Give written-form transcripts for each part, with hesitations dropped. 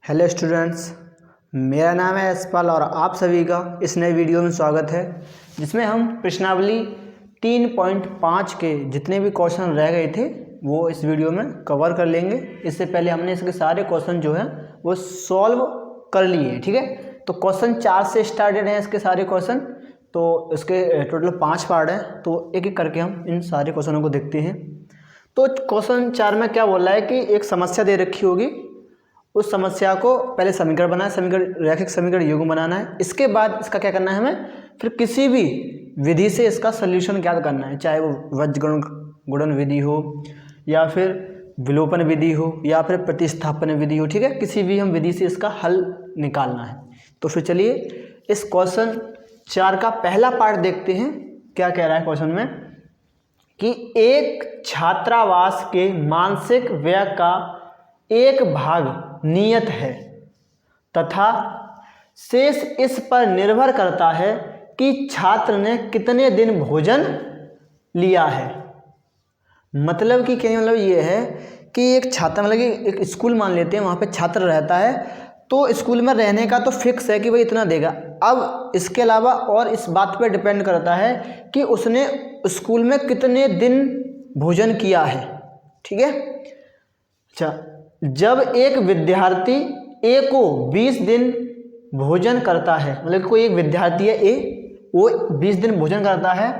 Hello students, मेरा नाम है यशपाल और आप सभी का इस नए वीडियो में स्वागत है, जिसमें हम प्रश्नावली 3.5 के जितने भी क्वेश्चन रह गए थे वो इस वीडियो में कवर कर लेंगे। इससे पहले हमने इसके सारे क्वेश्चन जो हैं वो सॉल्व कर लिए हैं। ठीक है, तो क्वेश्चन 4 से स्टार्टेड हैं इसके सारे क्वेश्चन। तो इसके टोटल 5 पार्ट हैं, तो एक एक करके हम इन सारे क्वेश्चनों को देखते हैं। तो क्वेश्चन 4 में क्या बोल रहा है कि एक समस्या दे रखी होगी, उस समस्या को पहले समीकरण बनाना है, समीकरण रैखिक समीकरण युग्म बनाना है। इसके बाद इसका क्या करना है, हमें फिर किसी भी विधि से इसका सॉल्यूशन ज्ञात करना है, चाहे वो वज्रगुणन गुणन विधि हो या फिर विलोपन विधि हो या फिर प्रतिस्थापन विधि हो। ठीक है, किसी भी हम विधि से इसका हल निकालना है। तो फिर चलिए इस क्वेश्चन 4 का पहला पार्ट देखते हैं। क्या कह रहा है क्वेश्चन में कि एक छात्रावास के मानसिक व्यय का एक भाग नियत है तथा शेष इस पर निर्भर करता है कि छात्र ने कितने दिन भोजन लिया है। मतलब कि क्या मतलब ये है कि एक छात्र, मतलब कि एक स्कूल मान लेते हैं, वहाँ पे छात्र रहता है, तो स्कूल में रहने का तो फिक्स है कि भाई इतना देगा। अब इसके अलावा और इस बात पर डिपेंड करता है कि उसने स्कूल में कितने दिन भोजन किया है। ठीक है, अच्छा, जब एक विद्यार्थी ए को 20 दिन भोजन करता है, मतलब कोई एक विद्यार्थी है ए, वो 20 दिन भोजन करता है,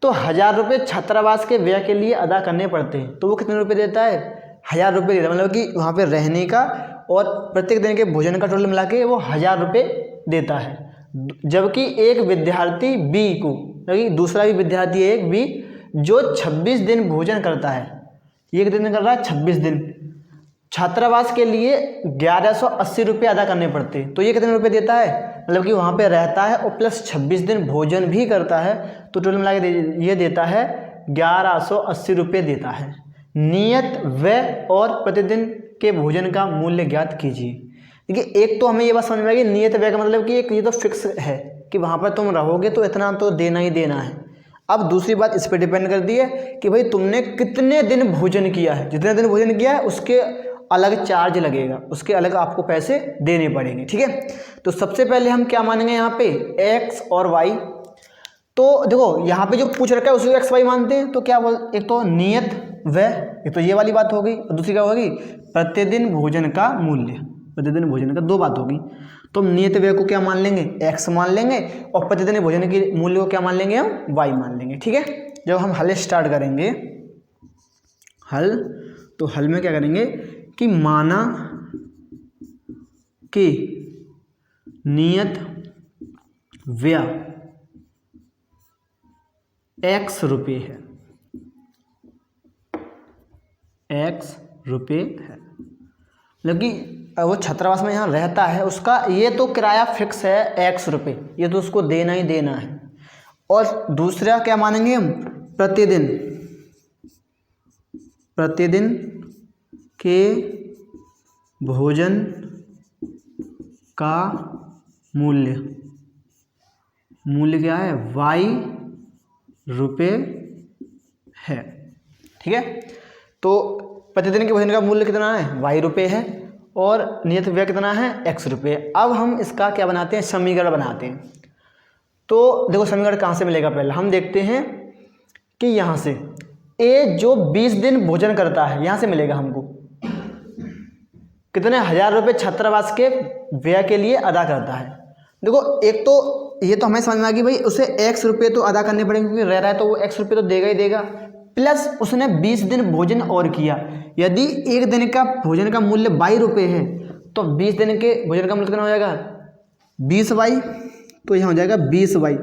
तो 1000 रुपये छात्रावास के व्यय के लिए अदा करने पड़ते हैं। तो वो कितने रुपये देता है, 1000 रुपये देता है। मतलब कि वहाँ पे रहने का और प्रत्येक दिन के भोजन का टोटल मिला के वो 1000 रुपये देता है। जबकि एक विद्यार्थी बी को, मतलब दूसरा भी विद्यार्थी है एक बी, जो 26 दिन भोजन करता है, ये कितने दिन कर रहा है, 26 दिन, छात्रावास के लिए 1180 रुपये अदा करने पड़ते हैं। तो ये कितने रुपये देता है, मतलब कि वहाँ पे रहता है और प्लस 26 दिन भोजन भी करता है, तो टोटल मिला के ये देता है 1180 रुपये देता है। नियत व्यय और प्रतिदिन के भोजन का मूल्य ज्ञात कीजिए। देखिए, एक तो हमें ये बात समझ में आएगी, नियत व्यय का मतलब कि एक ये तो फिक्स है कि वहाँ पर तुम रहोगे तो इतना तो देना ही देना है। अब दूसरी बात इस पर डिपेंड करती है कि भाई तुमने कितने दिन भोजन किया है। जितने दिन भोजन किया है उसके अलग चार्ज लगेगा, उसके अलग आपको पैसे देने पड़ेंगे। ठीक है, तो सबसे पहले हम क्या मानेंगे यहाँ पे, x और y। तो देखो यहाँ पे जो पूछ रखा है उसको x y मानते हैं। तो क्या बोल, एक तो नियत व्यय, एक तो ये वाली बात होगी, और दूसरी क्या होगी, प्रतिदिन भोजन का मूल्य। प्रतिदिन भोजन का दो बात होगी। तो नियत व्यय को क्या मान लेंगे, x मान लेंगे, और प्रतिदिन भोजन के मूल्य को क्या मान लेंगे, हम y मान लेंगे। ठीक है, जब हम हल स्टार्ट करेंगे हल, तो हल में क्या करेंगे कि माना कि नियत व्यय x रुपये है, x रुपये है, मतलब कि वो छात्रावास में यहाँ रहता है, उसका ये तो किराया फिक्स है x रुपये, ये तो उसको देना ही देना है। और दूसरा क्या मानेंगे हम, प्रतिदिन, प्रतिदिन के भोजन का मूल्य, मूल्य क्या है, y रुपये है। ठीक है, तो प्रतिदिन के भोजन का मूल्य कितना है, y रुपये है, और नियत व्यय कितना है, x रुपये। अब हम इसका क्या बनाते हैं, समीकरण बनाते हैं। तो देखो समीकरण कहाँ से मिलेगा, पहले हम देखते हैं कि यहाँ से a जो 20 दिन भोजन करता है, यहाँ से मिलेगा हमको कितने, 1000 रुपये छात्रावास के व्यय के लिए अदा करता है। देखो, एक तो ये तो हमें समझ में आ गई भाई उसे x रुपये तो अदा करने पड़ेंगे, क्योंकि रह रहा है तो वो x रुपये तो देगा ही देगा, प्लस उसने 20 दिन भोजन और किया। यदि एक दिन का भोजन का मूल्य 22 रुपये है, तो 20 दिन के भोजन का मूल्य कितना हो जाएगा, 20y, तो यहाँ हो जाएगा 20y।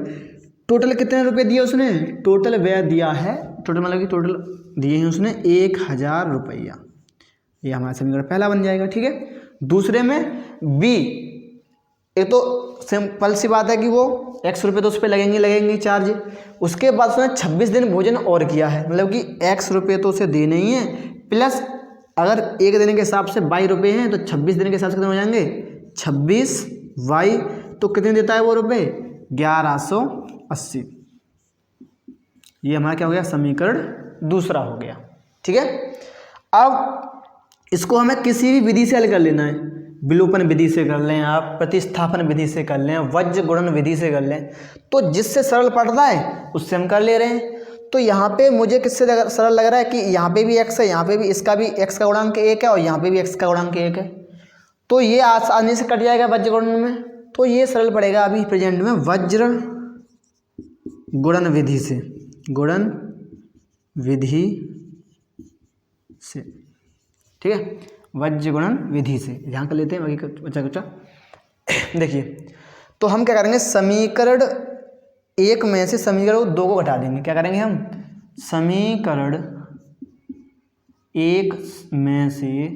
टोटल कितने रुपये दिए उसने, टोटल व्यय दिया है, टोटल मतलब कि टोटल दिए हैं उसने 1000 रुपया। ये हमारा समीकरण पहला बन जाएगा। ठीक है, दूसरे में b, एक तो सिंपल सी बात है कि वो x रुपये तो उस पर लगेंगे चार्ज। उसके बाद उसने 26 दिन भोजन और किया है, मतलब कि x रुपये तो उसे देने ही है, प्लस अगर एक दिन के हिसाब से 22 रुपये हैं तो 26 दिन के हिसाब से कितने हो जाएंगे, 26y, तो कितने देता है वो रुपये, 1180। ये हमारा क्या हो गया, समीकरण दूसरा हो गया। ठीक है, अब इसको हमें किसी भी विधि से हल कर लेना है। विलोपन विधि से कर लें, आप प्रतिस्थापन विधि से कर लें, वज्र गुणन विधि से कर लें, तो जिससे सरल पड़ रहा है उससे हम कर ले रहे हैं। तो यहाँ पे मुझे किससे सरल लग रहा है कि यहाँ पे भी x है, यहाँ पे भी इसका भी x का गुणांक 1 है और यहाँ पे भी x का गुणांक 1 है, तो ये आसानी से कट जाएगा वज्र गुणन में। तो ये सरल पड़ेगा अभी प्रेजेंट में वज्र गुणन विधि से, गुणन विधि से, ठीक है, वज्र गुणन विधि से। यहाँ कर लेते हैं बाकी बचा कुचा। देखिए तो हम क्या करेंगे, समीकरण 1 में से समीकरण 2 को घटा देंगे। क्या करेंगे हम, समीकरण 1 में से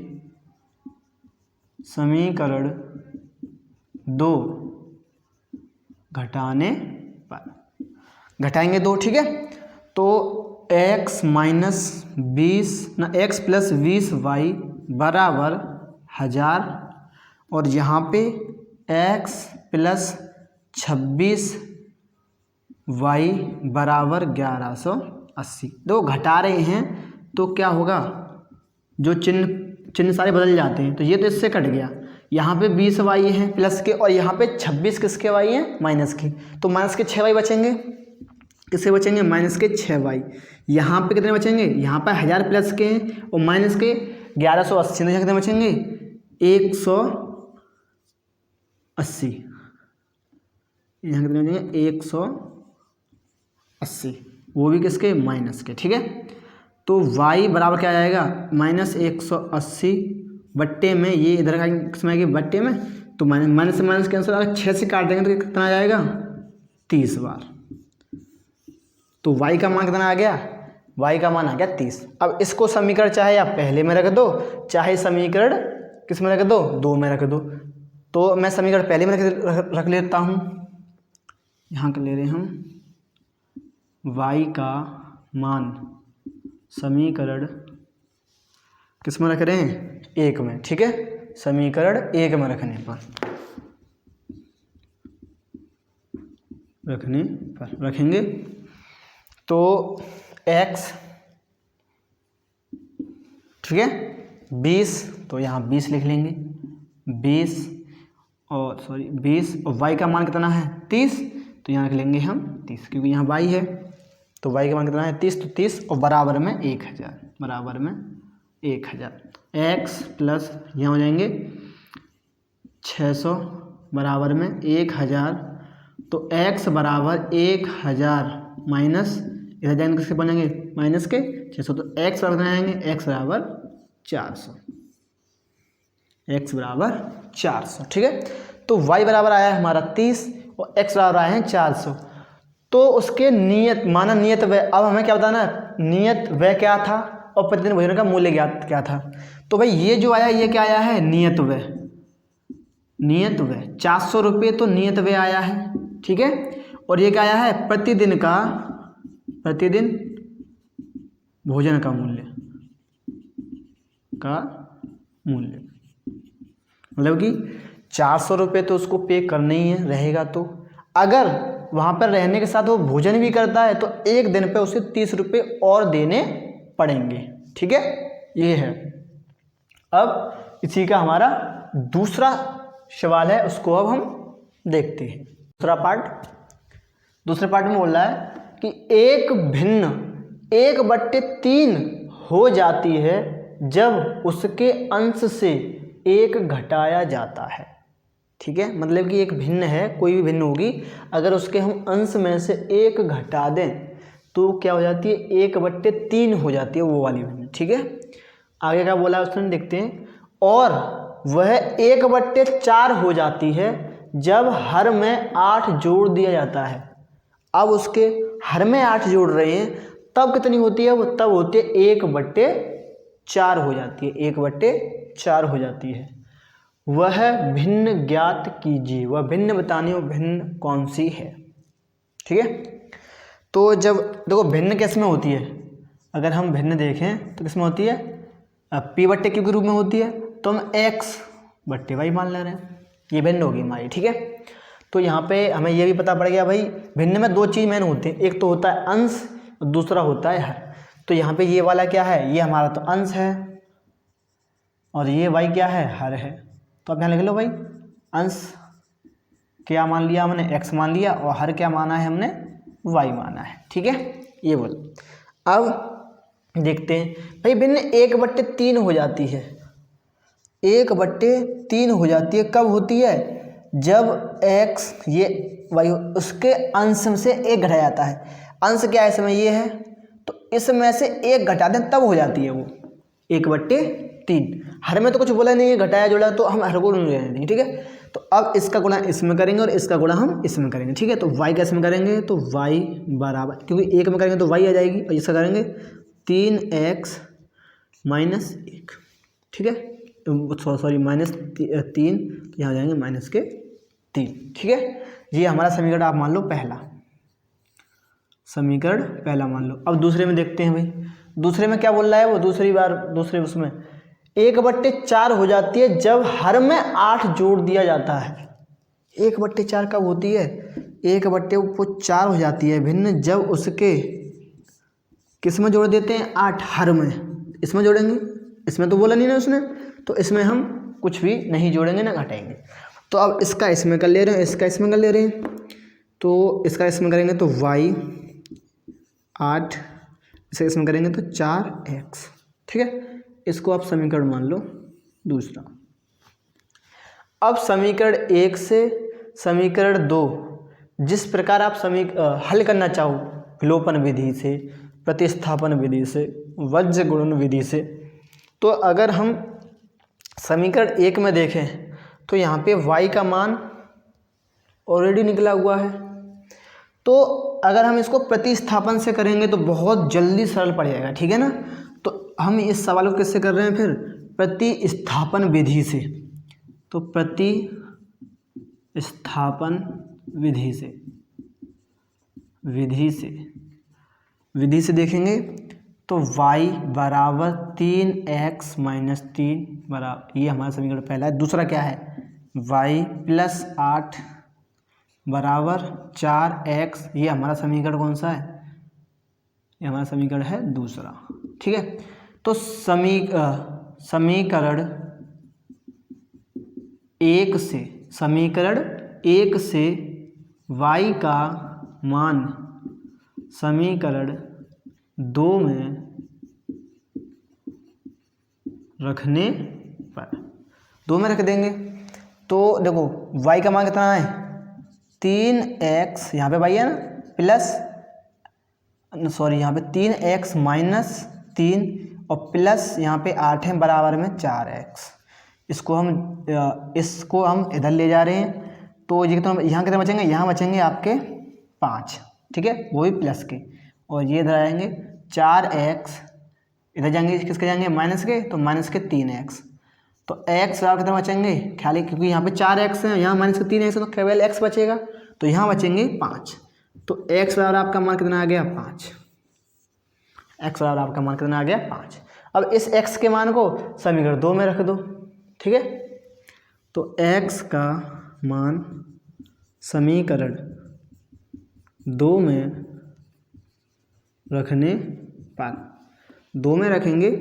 समीकरण 2 घटाने पर, घटाएंगे 2, ठीक है। तो x माइनस 20 ना x प्लस 20y बराबर 1000 और यहाँ पे x प्लस 26y बराबर 1180। दो घटा रहे हैं तो क्या होगा, जो चिन्ह सारे बदल जाते हैं, तो ये तो इससे कट गया। यहाँ पे 20y है प्लस के और यहाँ पे 26 किसके y हैं, माइनस के, तो माइनस के 6y बचेंगे। किससे बचेंगे, माइनस के 6y। यहाँ पे कितने बचेंगे, यहाँ पे 1000 प्लस के हैं और माइनस के 1180, यहाँ कितने बचेंगे 180, यहाँ कितने बचेंगे 180, वो भी किसके, माइनस के, ठीक है। तो y बराबर क्या आ जाएगा, माइनस 180 बट्टे में, ये इधर का किसमें आएगी, बट्टे में, तो माइनस से माइनस कैंसिल, अगर 6 से काट देंगे तो कितना आ जाएगा 30 बार। तो y का मान कितना आ गया, y का मान आ गया 30। अब इसको समीकरण चाहे आप पहले में रख दो, चाहे समीकरण किस में रख दो, 2 में रख दो। तो मैं समीकरण पहले में रख लेता हूँ। यहाँ के ले रहे हम y का मान समीकरण किस में रख रहे हैं, 1 में, ठीक है, समीकरण 1 में रखने पर रखेंगे तो x, ठीक है, 20, तो यहाँ 20 लिख लेंगे, 20 और y का मान कितना है 30, तो यहाँ लिख लेंगे हम 30, क्योंकि यहाँ y है, तो y का मान कितना है 30, तो 30 और बराबर में 1000, बराबर में 1000। x प्लस यहाँ हो जाएंगे 600 बराबर में 1000, तो x बराबर 1000 माइनस इधर जाएंगे किसके बनेंगे, माइनस के 600, तो x बराबर आएंगे, x बराबर 400, x बराबर 400, ठीक है। तो y बराबर आया है हमारा 30 और x बराबर आए हैं 400। तो उसके नियत माना नियत व्यय, अब हमें क्या बताना है, नियत व्यय क्या था और प्रतिदिन भोजन का मूल्य ज्ञात क्या था। तो भाई ये जो आया ये क्या आया है, नियत व्यय, नियत व्यय 400 रुपये तो नियत व्यय आया है, ठीक है। और ये क्या आया है, प्रतिदिन भोजन का मूल्य, मतलब कि 400 रुपये तो उसको पे करना ही है, रहेगा। तो अगर वहाँ पर रहने के साथ वो भोजन भी करता है तो एक दिन पे उसे 30 रुपये और देने पड़ेंगे, ठीक है, ये है। अब इसी का हमारा दूसरा सवाल है, उसको अब हम देखते हैं। दूसरे पार्ट में बोल रहा है कि एक भिन्न 1/3 हो जाती है जब उसके अंश से 1 घटाया जाता है, ठीक है। मतलब कि एक भिन्न है, कोई भी भिन्न होगी, अगर उसके हम अंश में से 1 घटा दें तो क्या हो जाती है, 1/3 हो जाती है वो वाली भिन्न, ठीक है। आगे क्या बोला उसने देखते हैं। और वह 1/4 हो जाती है जब हर में 8 जोड़ दिया जाता है। अब उसके हर में 8 जोड़ रहे हैं, तब कितनी होती है वो, तब होती है 1/4 हो जाती है, 1/4 हो जाती है। वह भिन्न ज्ञात कीजिए, वह भिन्न बतानी हो, भिन्न कौन सी है, ठीक है। तो जब देखो भिन्न किस में होती है, अगर हम भिन्न देखें तो किस में होती है, p/q के रूप में होती है, तो हम x/y मान ले रहे हैं, ये भिन्न होगी हमारी, ठीक है। तो यहाँ पे हमें ये भी पता पड़ गया भाई भिन्न में 2 चीज़ मेन होती हैं, एक तो होता है अंश और दूसरा होता है हर। तो यहाँ पे ये वाला क्या है, ये हमारा तो अंश है और ये y क्या है, हर है। तो अब यहाँ लिख लो भाई, अंश क्या मान लिया हमने, x मान लिया, और हर क्या माना है हमने, y माना है। ठीक है, ये बोल। अब देखते हैं भाई, भिन्न 1/3 हो जाती है, 1/3 हो जाती है, कब होती है, जब x ये y उसके अंश से 1 घटा जाता है। अंश क्या है इसमें, ये है, तो इसमें से 1 घटा दें तब हो जाती है वो 1/3। हर में तो कुछ बोला नहीं है, घटाया जोड़ा, तो हम हर को नहीं ले देंगे। ठीक है, तो अब इसका गुणा इसमें करेंगे और इसका गुणा हम इसमें करेंगे। ठीक है, तो y कैसे में करेंगे, तो y बराबर, क्योंकि 1 में करेंगे तो y आ जाएगी, और इसका करेंगे 3x - 1। ठीक है, सॉरी -3, तो यहाँ जाएंगे -3। ठीक है, ये हमारा समीकरण आप मान लो पहला, समीकरण पहला मान लो। अब दूसरे में देखते हैं भाई, दूसरे में क्या बोल रहा है वो, दूसरे उसमें 1/4 हो जाती है जब हर में 8 जोड़ दिया जाता है। 1/4 कब होती है, 1/4 हो जाती है भिन्न जब उसके किस में जोड़ देते हैं, 8 हर में, इसमें जोड़ेंगे, इसमें तो बोला नहीं ना उसने, तो इसमें हम कुछ भी नहीं जोड़ेंगे ना घटाएंगे। तो अब इसका इसमें कर ले रहे हैं, इसका इसमें कर ले रहे हैं, तो इसका इसमें करेंगे तो y 8, इसे इसमें करेंगे तो 4x। ठीक है, इसको आप समीकरण मान लो दूसरा। अब समीकरण 1 से समीकरण 2 जिस प्रकार आप हल करना चाहो, विलोपन विधि से, प्रतिस्थापन विधि से, वज्र गुणन विधि से, तो अगर हम समीकरण 1 में देखें तो यहाँ पे y का मान ऑलरेडी निकला हुआ है, तो अगर हम इसको प्रतिस्थापन से करेंगे तो बहुत जल्दी सरल पड़ जाएगा। ठीक है ना, तो हम इस सवाल को किससे कर रहे हैं, फिर प्रतिस्थापन विधि से। तो प्रतिस्थापन विधि से देखेंगे तो y बराबर 3x - 3 बराबर, ये हमारा समीकरण पहला है। दूसरा क्या है, y + 8 बराबर 4x, ये हमारा समीकरण कौन सा है, ये हमारा समीकरण है दूसरा। ठीक है, तो समीकरण 1 से y का मान समीकरण 2 में रखने पर 2 में रख देंगे, तो देखो y का मान कितना है, 3x, यहाँ पे y है ना, प्लस यहाँ पे 3x - 3 और प्लस यहाँ पे 8 है, बराबर में 4x। इसको हम इधर ले जा रहे हैं, तो ये तो यहाँ कितने बचेंगे, यहाँ बचेंगे आपके 5। ठीक है, वो भी प्लस के, और ये इधर आएंगे 4x, इधर जाएंगे किसके जाएंगे, माइनस के, तो माइनस के 3x। तो x बराबर कितना बचेंगे, ख्याल है क्योंकि यहाँ पे 4x है, यहाँ माइनस के 3x है, तो केवल x बचेगा, तो यहाँ बचेंगे 5। तो x बराबर आपका मान कितना आ गया, 5। x बराबर आपका मान कितना आ गया, 5। अब इस x के मान को समीकरण 2 में रख दो। ठीक है, तो x का मान समीकरण 2 में रखने पर, 2 में रखेंगे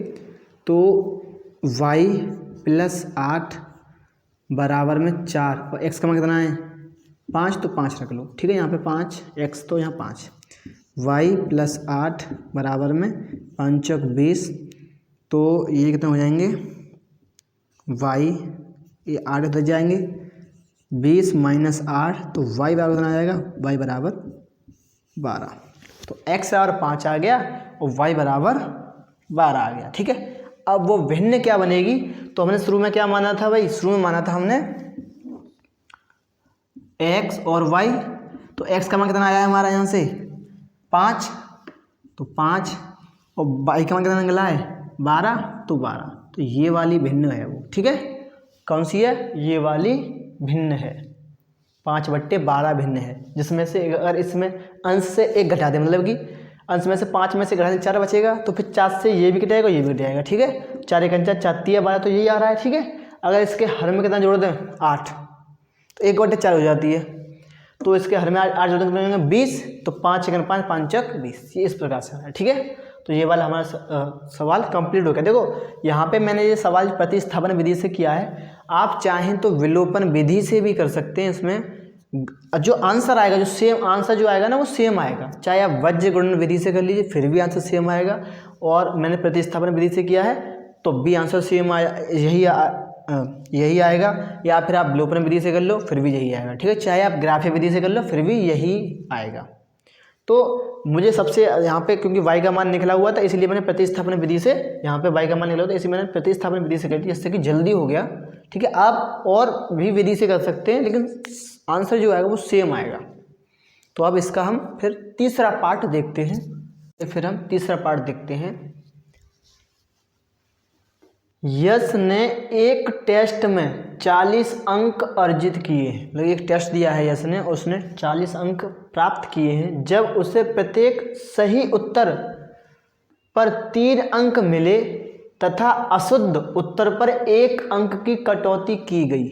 तो y + 8 बराबर में 4, और x का मान कितना है, 5, तो 5 रख लो। ठीक है, यहाँ पे 5, x तो यहाँ 5, y + 8 बराबर में 5 × 20, तो ये कितने हो जाएंगे, y, ये 8 उधर जाएंगे, 20 - 8, तो y बराबर कितना आ जाएगा, y बराबर 12। तो x बराबर 5 आ गया और y बराबर 12 आ गया। ठीक है, अब वो भिन्न क्या बनेगी, तो हमने शुरू में क्या माना था भाई, शुरू में माना था हमने x और y, तो x का मान कितना आया है हमारा यहाँ से 5, तो 5, और y का मान कितना निकला है 12, तो 12, तो ये वाली भिन्न है वो। ठीक है, कौन सी है, ये वाली भिन्न है, 5/12 भिन्न है, जिसमें से अगर इसमें अंश से 1 घटा दे, मतलब कि अंश में से 5 में से घटा दे 4 बचेगा, तो फिर 4 से ये भी घटाएगा, ये भी घटाएगा। ठीक है, 4 × 4 = 12, तो यही आ रहा है। ठीक है, अगर इसके हर में कितना जोड़ दें 8, तो 1/4 हो जाती है, तो इसके हर में 8 जोड़ देंगे 20, तो 5 × 5 = 5 × 20, ये इस प्रकार से है। ठीक है, तो ये वाला हमारा सवाल कंप्लीट हो गया। देखो यहाँ पे मैंने ये सवाल प्रतिस्थापन विधि से किया है, आप चाहें तो विलोपन विधि से भी कर सकते हैं। इसमें जो आंसर आएगा, जो सेम आंसर जो आएगा ना वो सेम आएगा, चाहे आप वज्र गुणन विधि से कर लीजिए फिर भी आंसर सेम आएगा, और मैंने प्रतिस्थापन विधि से किया है तो भी आंसर सेम आया, यही आएगा, या फिर आप विलोपन विधि से कर लो फिर भी यही आएगा, ठीक है। चाहे आप ग्राफीय विधि से कर लो फिर भी यही आएगा। तो मुझे सबसे यहाँ पे क्योंकि y का मान निकला हुआ था इसलिए मैंने प्रतिस्थापन विधि से, यहाँ पे y का मान निकला हुआ था इसलिए मैंने प्रतिस्थापन विधि से कर दिया, जिससे कि जल्दी हो गया, ठीक है। आप और भी विधि से कर सकते हैं लेकिन आंसर जो आएगा वो सेम आएगा। तो अब इसका हम फिर तीसरा पार्ट देखते हैं। यश ने एक टेस्ट में 40 अंक अर्जित किए हैं, मतलब एक टेस्ट दिया है यश ने, उसने 40 अंक प्राप्त किए हैं। जब उसे प्रत्येक सही उत्तर पर 3 अंक मिले तथा अशुद्ध उत्तर पर 1 अंक की कटौती की गई,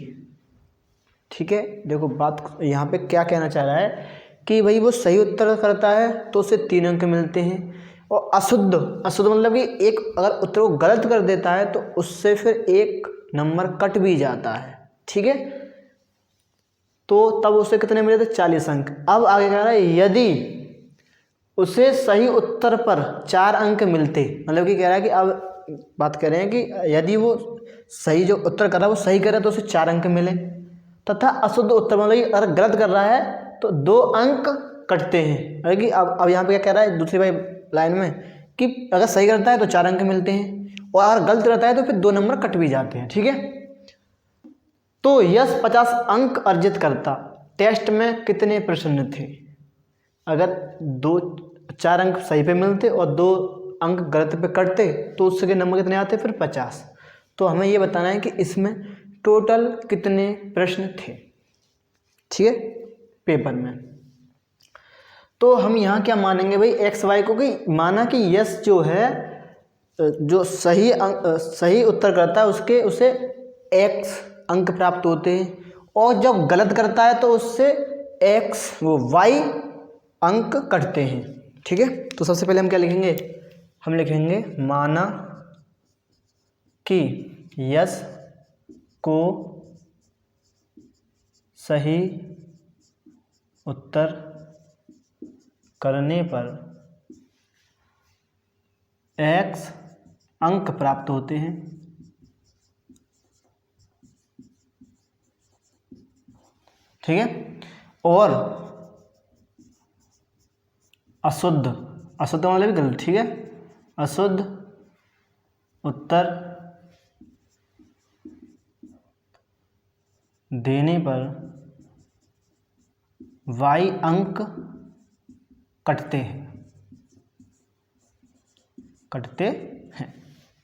ठीक है। देखो बात यहाँ पे क्या कहना चाह रहा है कि भाई वो सही उत्तर करता है तो उसे 3 अंक मिलते हैं, और अशुद्ध मतलब कि एक अगर उत्तर को गलत कर देता है तो उससे फिर 1 नंबर कट भी जाता है, ठीक है। तो तब उसे कितने मिले थे 40 अंक। अब आगे कह रहा है यदि उसे सही उत्तर पर 4 अंक मिलते, मतलब कि कह रहा है कि अब बात कर रहे हैं कि यदि वो सही जो उत्तर कर रहा है वो सही कर रहा है तो उसे 4 अंक मिले, तथा अशुद्ध उत्तर मतलब अगर गलत कर रहा है तो 2 अंक कटते हैं। मतलब कि अब यहाँ पे क्या कह रहा है दूसरी लाइन में कि अगर सही करता है तो 4 अंक मिलते हैं और अगर गलत रहता है तो फिर 2 नंबर कट भी जाते हैं, ठीक है। तो यश 50 अंक अर्जित करता, टेस्ट में कितने प्रश्न थे? अगर 4 अंक सही पे मिलते और 2 अंक गलत पे कटते तो उसके नंबर कितने आते फिर 50। तो हमें ये बताना है कि इसमें टोटल कितने प्रश्न थे, ठीक है, पेपर में। तो हम यहाँ क्या मानेंगे भाई एक्स वाई को, कि माना कि यश जो है जो सही उत्तर करता है उसे x अंक प्राप्त होते हैं, और जब गलत करता है तो उससे y अंक कटते हैं, ठीक है। तो सबसे पहले हम क्या लिखेंगे, हम लिखेंगे माना कि यश को सही उत्तर करने पर x अंक प्राप्त होते हैं, ठीक है। और अशुद्ध मतलब गलत, ठीक है, अशुद्ध उत्तर देने पर y अंक कटते हैं,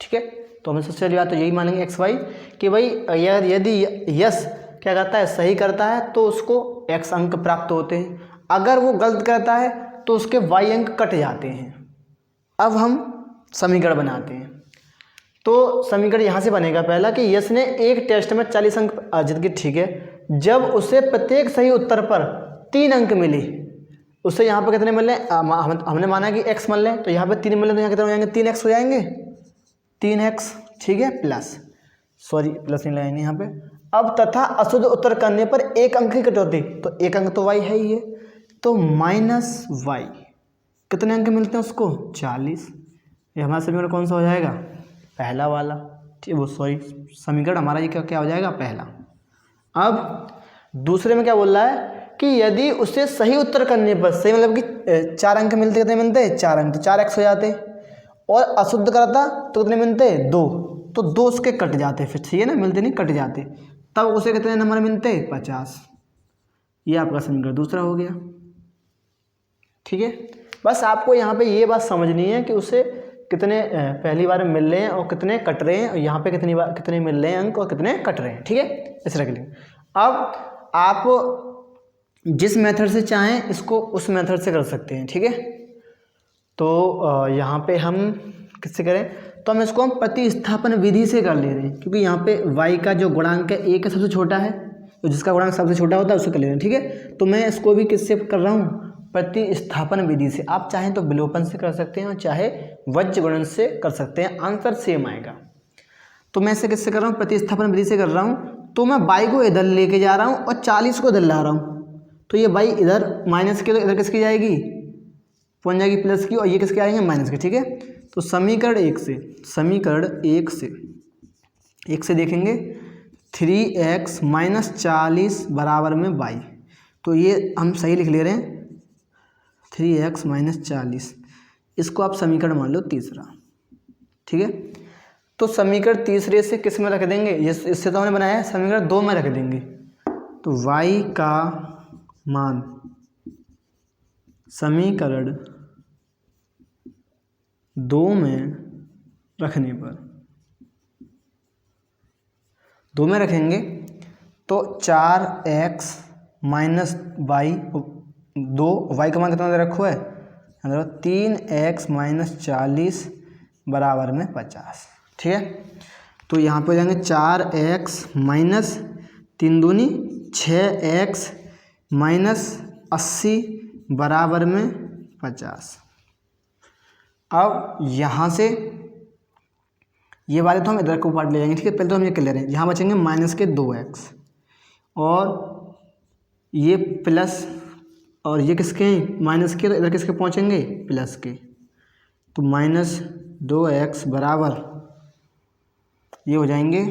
ठीक है। तो हमें सबसे पहली बात तो यही मानेंगे एक्स वाई कि भाई यदि यश क्या करता है सही करता है तो उसको x अंक प्राप्त होते हैं, अगर वो गलत करता है तो उसके y अंक कट जाते हैं। अब हम समीकरण बनाते हैं। तो समीकरण यहाँ से बनेगा पहला कि यश ने एक टेस्ट में 40 अंक अर्जित किए, ठीक है। जब उसे प्रत्येक सही उत्तर पर 3 अंक मिले, उससे यहाँ पर कितने मिले, हमने माना कि x मान लें, तो यहाँ पे 3 मिले तो यहाँ कितने हो जाएंगे 3x हो जाएंगे, 3x, ठीक है, प्लस नहीं लगाएंगे यहाँ पे। अब तथा अशुद्ध उत्तर करने पर 1 अंक की कटौती, तो 1 अंक तो y है ही है, तो -y कितने अंक मिलते हैं उसको 40। ये हमारा समीकरण कौन सा हो जाएगा, पहला वाला, ठीक, वो समीकरण हमारा ये क्या हो जाएगा, पहला। अब दूसरे में क्या बोल रहा है कि यदि उसे सही उत्तर करने पर, सही मतलब कि 4 अंक मिलते, कितने मिलते 4 अंक, तो 4x हो जाते, और अशुद्ध करता तो कितने मिलते 2, तो 2 उसके कट जाते फिर, ठीक है ना, मिलते नहीं कट जाते, तब उसे कितने नंबर मिलते 50। ये आपका समीकरण दूसरा हो गया, ठीक है। बस आपको यहाँ पे ये बात समझनी है कि उसे कितने पहली बार मिल रहे हैं और कितने कट रहे हैं, और यहाँ पे कितने मिल रहे हैं अंक और कितने कट रहे हैं, ठीक है, इस तरह के लिए। अब आप जिस मेथड से चाहें इसको उस मेथड से कर सकते हैं, ठीक है। तो यहाँ पे हम किससे करें, तो हम इसको प्रतिस्थापन विधि से कर ले रहे हैं, क्योंकि यहाँ पे y का जो गुणांक है a का सबसे छोटा है, तो जिसका गुणांक सबसे छोटा होता है उससे कर ले रहे हैं, ठीक है। तो मैं इसको भी किससे कर रहा हूँ, प्रतिस्थापन विधि से। आप चाहें तो विलोपन से कर सकते हैं और चाहे वज्र गुणन से कर सकते हैं, आंसर सेम आएगा। तो मैं इसे किससे कर रहा हूँ, प्रतिस्थापन विधि से कर रहा हूँ। तो मैं बाई को इधर लेके जा रहा हूँ और 40 को इधर ला रहा हूँ, तो ये बाई इधर माइनस की तो इधर किसकी जाएगी, पहुँच जाएगी प्लस की, और ये किसके आएंगे माइनस के। ठीक है, तो समीकरण एक से देखेंगे 3x - 40 बराबर में बाई, तो ये हम सही लिख ले रहे हैं 3x - 40, इसको आप समीकरण मान लो तीसरा। ठीक है, तो समीकरण तीसरे से किस में रख देंगे, इससे तो हमने बनाया है, समीकरण 2 में रख देंगे। तो y का मान समीकरण 2 में रखने पर 2 में रखेंगे तो 4x माइनस वाई 2, वाई का मान कितना रखो है 3x - 40 बराबर में 50। ठीक है, तो यहाँ पे हो जाएंगे 4x माइनस 3 दूनी 6x - 80 बराबर में 50। अब यहाँ से ये वाले तो हम इधर को पार्ट ले जाएंगे। ठीक है, पहले तो हम ये कर ले रहे हैं, यहाँ बचेंगे माइनस के 2x और ये प्लस, और ये किसके हैं माइनस के, तो इधर किसके पहुँचेंगे प्लस के, तो -2x बराबर ये हो जाएंगे,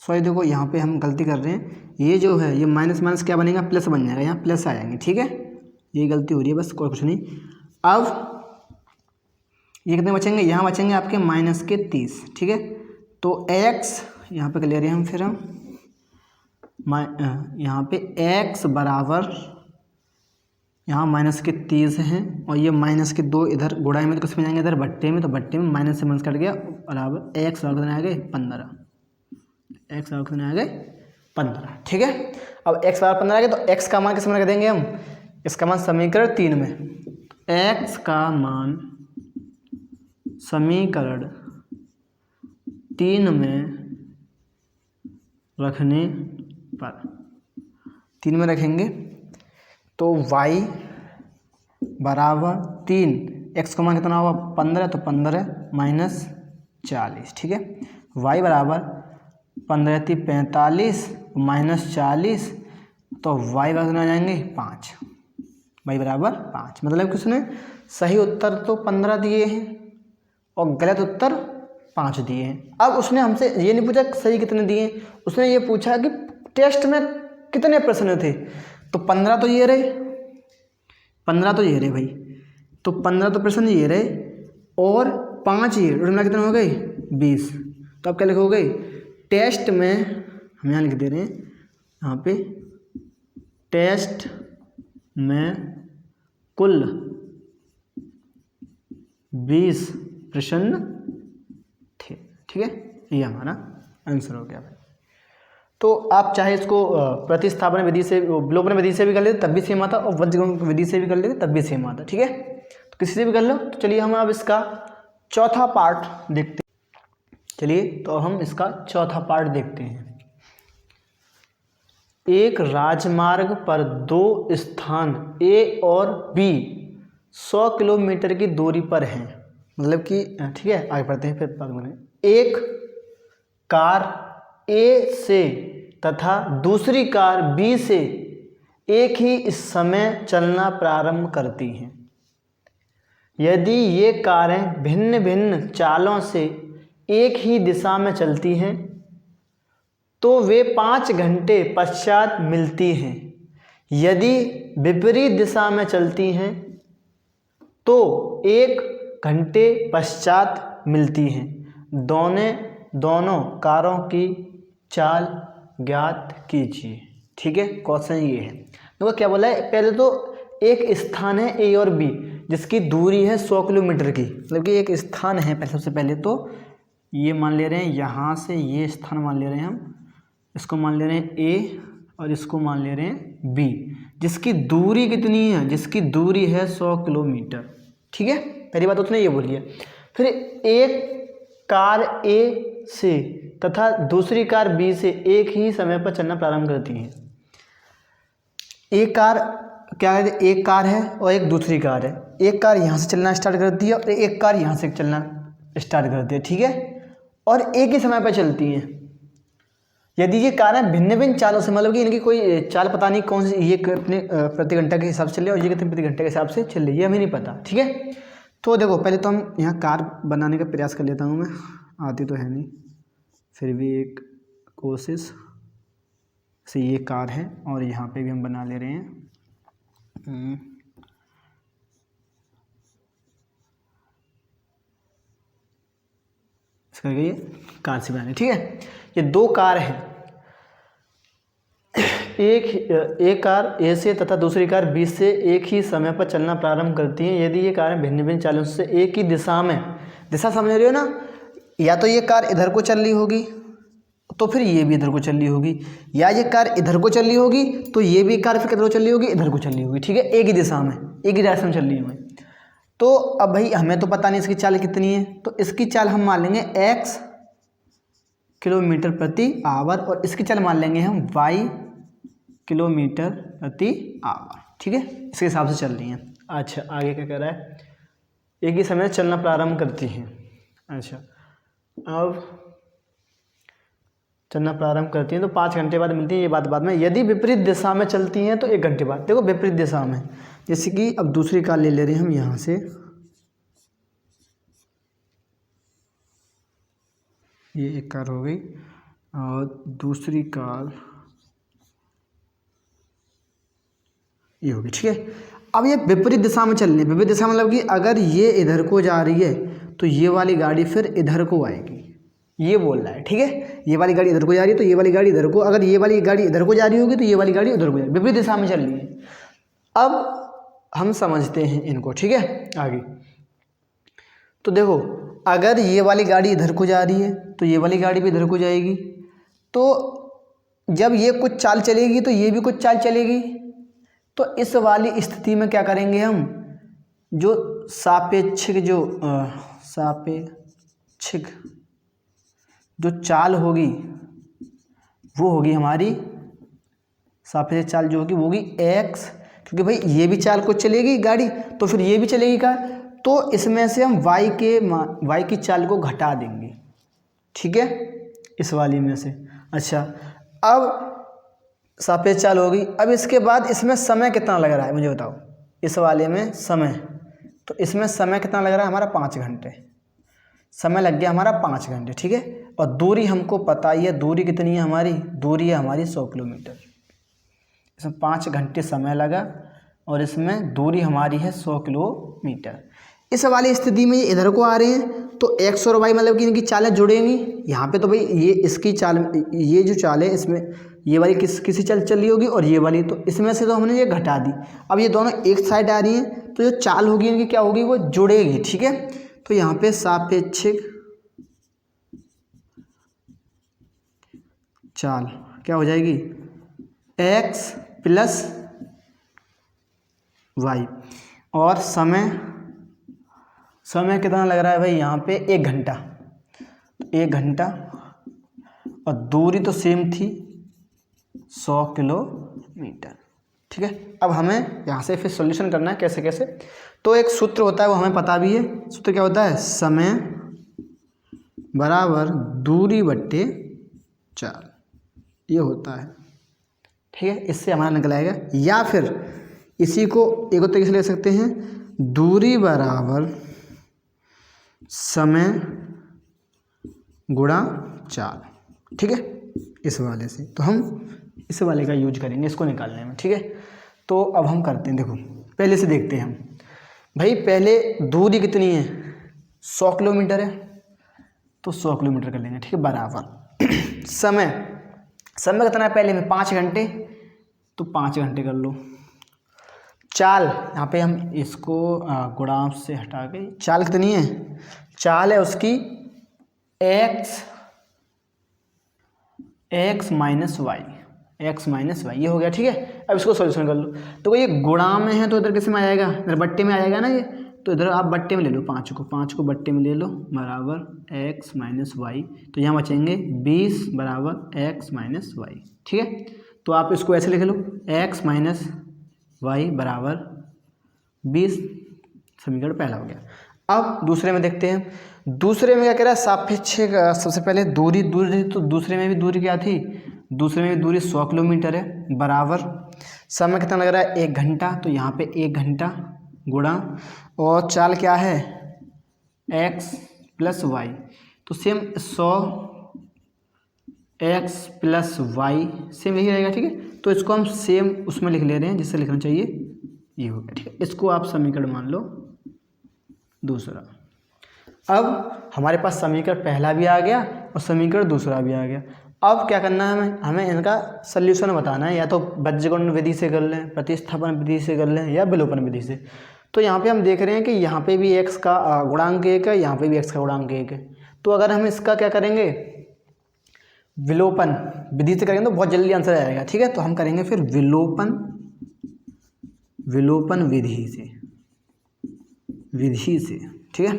सॉरी देखो यहाँ पे हम गलती कर रहे हैं, ये जो है ये माइनस माइनस क्या बनेगा प्लस बन जाएगा, यहाँ प्लस आ जाएंगे। ठीक है, ये गलती हो रही है बस, कोई कुछ नहीं। अब ये कितने बचेंगे, यहाँ बचेंगे आपके -30। ठीक है, तो x यहाँ पे ले रहे हैं हम, फिर हम यहाँ पे x बराबर यहाँ -30 हैं और ये -2 इधर गुड़ाई में, तो किस में जाएंगे इधर बट्टे में, तो बट्टे में माइनस से माइनस कट गया बराबर x बराबर कितने आ गए 15, x बराबर कितने आ गए 15। ठीक है, अब x बराबर 15 आ गए, तो x का मान किस में रख देंगे हम, इसका मान समीकरण 3 में, x का मान समीकरण 3 में रखने पर 3 में रखेंगे तो y बराबर 3, x का मान कितना होगा 15, तो 15 - 40। ठीक है, y बराबर 15 × 45 -40, तो y बराबर आ जाएंगे 5, y बराबर 5। मतलब किसने सही उत्तर तो 15 दिए हैं और गलत उत्तर 5 दिए हैं। अब उसने हमसे ये नहीं पूछा सही कितने दिए, उसने ये पूछा कि टेस्ट में कितने प्रश्न थे, तो 15 तो ये रहे, 15 तो ये रहे भाई, तो 15 तो प्रश्न ये रहे और 5 ये टोटल कितने हो गए 20। तो अब क्या लिखोगे टेस्ट में, हम यहाँ लिख दे रहे हैं यहाँ पे टेस्ट में कुल 20 प्रश्न थे। ठीक है, ये हमारा आंसर हो गया भाई। तो आप चाहे इसको प्रतिस्थापन विधि से, विलोपन विधि से भी कर लेते तब भी सेम आता, और वज्रगुणन विधि से भी कर लेते तब भी सेम आता। ठीक है, तो किसी से भी कर लो। तो चलिए हम अब इसका चौथा पार्ट देखते हैं। चलिए तो हम इसका चौथा पार्ट देखते हैं। एक राजमार्ग पर 2 स्थान A और B 100 किलोमीटर की दूरी पर हैं। मतलब कि ठीक है, आगे बढ़ते हैं फिर बात करें। एक कार A से तथा दूसरी कार B से एक ही समय चलना प्रारंभ करती हैं। यदि ये कारें भिन्न भिन्न चालों से एक ही दिशा में चलती हैं तो वे 5 घंटे पश्चात मिलती हैं। यदि विपरीत दिशा में चलती हैं तो 1 घंटे पश्चात मिलती हैं। दोनों कारों की चाल ज्ञात कीजिए। ठीक है, क्वेश्चन ये है। देखो क्या बोला है, पहले तो एक स्थान है A और B जिसकी दूरी है 100 किलोमीटर की। मतलब कि एक स्थान है, पहले सबसे पहले तो ये मान ले रहे हैं, यहाँ से ये स्थान मान ले रहे हैं हम, इसको मान ले रहे हैं A और इसको मान ले रहे हैं B, जिसकी दूरी कितनी है, जिसकी दूरी है 100 किलोमीटर। ठीक है, पहली बात उसने ये बोली है। फिर एक कार A से तथा दूसरी कार B से एक ही समय पर चलना प्रारंभ करती हैं। एक कार क्या है, एक कार है और एक दूसरी कार है। एक कार यहाँ से चलना स्टार्ट करती है और एक कार यहाँ से चलना स्टार्ट करती है। ठीक है, और एक ही समय पर चलती हैं। यदि ये कारें भिन्न भिन्न चालों से, मतलब कि इनकी कोई चाल पता नहीं कौन सी, ये कितने प्रति घंटा के हिसाब से चल रही है और ये कितने प्रति घंटे के हिसाब से चल रही है, हमें नहीं पता। ठीक है, तो देखो पहले तो हम यहाँ कार बनाने का प्रयास कर लेता हूँ मैं, आती तो है नहीं, फिर भी एक कोशिश से। ये कार है और यहाँ पे भी हम बना ले रहे हैं। इसका ये कार से बनाने। ठीक है, ये दो कार हैं, एक कार ए से तथा दूसरी कार बी से एक ही समय पर चलना प्रारंभ करती हैं। यदि ये कारें भिन्न भिन्न चालों से एक ही दिशा में, दिशा समझ रहे हो ना, या तो ये कार इधर को चल रही होगी तो फिर ये भी इधर को चल रही होगी, या ये कार इधर को चल रही होगी तो ये भी कार फिर किधर को चल रही होगी, इधर को चल रही होगी। ठीक है, एक ही दिशा में, एक ही डायरेक्शन में चल रही है। तो अब भाई हमें तो पता नहीं इसकी चाल कितनी है, तो इसकी चाल हम मान लेंगे x किलोमीटर प्रति आवर और इसकी चाल मान लेंगे हम y किलोमीटर प्रति आवर। ठीक है, इसके हिसाब से चल रही हैं। अच्छा, आगे क्या कह रहा है, एक ही समय चलना प्रारंभ करती हैं। अच्छा, अब चलना प्रारंभ करती हैं तो 5 घंटे बाद मिलती है, ये बात बाद में। यदि विपरीत दिशा में चलती हैं तो 1 घंटे बाद। देखो विपरीत दिशा में, जैसे कि अब दूसरी कार ले रहे हैं हम यहाँ से, ये एक कार हो गई और दूसरी कार ये होगी। ठीक है, अब ये विपरीत दिशा में चल रही है। विपरीत दिशा मतलब कि अगर ये इधर को जा रही है तो ये वाली गाड़ी फिर इधर को आएगी, ये बोल रहा है। ठीक है, ये वाली गाड़ी इधर को जा रही है तो ये वाली गाड़ी इधर को, अगर ये वाली गाड़ी इधर को जा रही होगी तो ये वाली गाड़ी उधर को जा रही है, विपरीत दिशा में चल रही है। अब हम समझते हैं इनको। ठीक है, आगे तो देखो, अगर ये वाली गाड़ी इधर को जा रही है तो ये वाली गाड़ी भी इधर को जाएगी, तो जब ये कुछ चाल चलेगी तो ये भी कुछ चाल चलेगी। तो इस वाली स्थिति में क्या करेंगे हम, जो सापेक्षिक जो चाल होगी वो होगी हमारी सापेक्षिक चाल, जो होगी वो होगी x, क्योंकि भाई ये भी चाल कुछ चलेगी गाड़ी तो फिर ये भी चलेगी का, तो इसमें से हम y की चाल को घटा देंगे। ठीक है, इस वाली में से। अच्छा, अब सापेक्ष चाल होगी। अब इसके बाद इसमें समय कितना लग रहा है मुझे बताओ, इस वाले में समय, तो इसमें समय कितना लग रहा है हमारा 5 घंटे, समय लग गया हमारा 5 घंटे। ठीक है, और दूरी हमको पता ही है, दूरी कितनी है हमारी, दूरी है हमारी 100 किलोमीटर। इसमें 5 घंटे समय लगा और इसमें दूरी हमारी है 100 किलोमीटर। इस वाली स्थिति में ये इधर को आ रहे हैं तो x और y मतलब कि इनकी चालें जुड़ेंगी। यहाँ पे तो भाई ये इसकी चाल, ये जो चाल है इसमें ये वाली किसी चाल चल रही होगी और ये वाली, तो इसमें से तो हमने ये घटा दी। अब ये दोनों एक साइड आ रही हैं तो जो चाल होगी इनकी क्या होगी, वो जुड़ेगी। ठीक है, तो यहाँ पे सापेक्षिक चाल क्या हो जाएगी, x प्लस y, और समय कितना लग रहा है भाई यहाँ पे 1 घंटा, 1 घंटा, और दूरी तो सेम थी 100 किलोमीटर। ठीक है, अब हमें यहाँ से फिर सॉल्यूशन करना है कैसे कैसे। तो एक सूत्र होता है वो हमें पता भी है, सूत्र क्या होता है, समय बराबर दूरी बट्टे चाल, ये होता है। ठीक है, इससे हमारा निकल आएगा। या फिर इसी को एक और तरीके से ले सकते हैं, दूरी बराबर समय गुणा चाल। ठीक है, इस वाले से तो हम इस वाले का यूज करेंगे इसको निकालने में। ठीक है, तो अब हम करते हैं, देखो पहले से देखते हैं हम। भाई पहले दूरी कितनी है, 100 किलोमीटर है, तो 100 किलोमीटर कर लेंगे। ठीक है, बराबर समय कितना है पहले में 5 घंटे, तो 5 घंटे कर लो। चाल यहाँ पे हम इसको गुणांश से हटा के, चाल कितनी है, चाल है उसकी x माइनस वाई, ये हो गया। ठीक है, अब इसको सॉल्यूशन कर लो। तो ये गुणा में है तो इधर किस में आ जाएगा, इधर बट्टे में आ जाएगा ना ये, तो इधर आप बट्टे में ले लो 5 को बट्टे में ले लो, बराबर x माइनस वाई, तो यहाँ बचेंगे 20 बराबर x माइनस वाई। ठीक है, तो आप इसको ऐसे लिख लो, x माइनस वाई बराबर 20, समीकरण पहला हो गया। अब दूसरे में देखते हैं, दूसरे में क्या कह रहा है, सापेक्षिक, सबसे पहले दूरी, तो दूसरे में भी दूरी क्या थी, दूसरे में दूरी 100 किलोमीटर है, बराबर समय कितना लग रहा है 1 घंटा, तो यहाँ पे 1 घंटा गुणा और चाल क्या है x प्लस वाई, तो same 100 x plus y same यही रहेगा। ठीक है, तो इसको हम सेम उसमें लिख ले रहे हैं जिससे लिखना चाहिए ये हो गया। ठीक है, इसको आप समीकरण मान लो दूसरा। अब हमारे पास समीकरण पहला भी आ गया और समीकरण दूसरा भी आ गया। अब क्या करना है हमें इनका सल्यूशन बताना है, या तो बीजगणित विधि से कर लें, प्रतिस्थापन विधि से कर लें, या विलोपन विधि से। तो यहाँ पे हम देख रहे हैं कि यहाँ पे भी x का गुणांक 1 है, यहाँ पे भी x का गुणांक 1 है। तो अगर हम इसका क्या करेंगे विलोपन विधि से करेंगे तो बहुत जल्दी आंसर आएगा। ठीक है, तो हम करेंगे फिर विलोपन विधि से। ठीक है,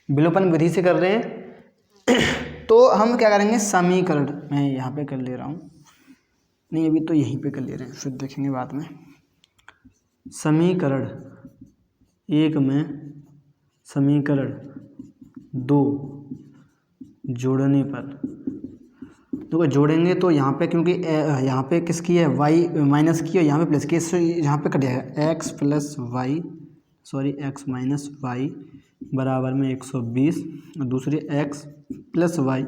विलोपन विधि से कर रहे हैं। तो हम क्या करेंगे समीकरण, मैं यहाँ पे कर ले रहा हूँ, नहीं अभी तो यहीं पे कर ले रहे हैं, फिर देखेंगे बाद में। समीकरण 1 में समीकरण 2 जोड़ने पर, देखो जोड़ेंगे तो यहाँ पे क्योंकि यहाँ पे किसकी है y माइनस की और यहाँ पे प्लस की, इससे यहाँ पे कट जाएगा x plus y x minus y बराबर में 120 और दूसरी x प्लस वाई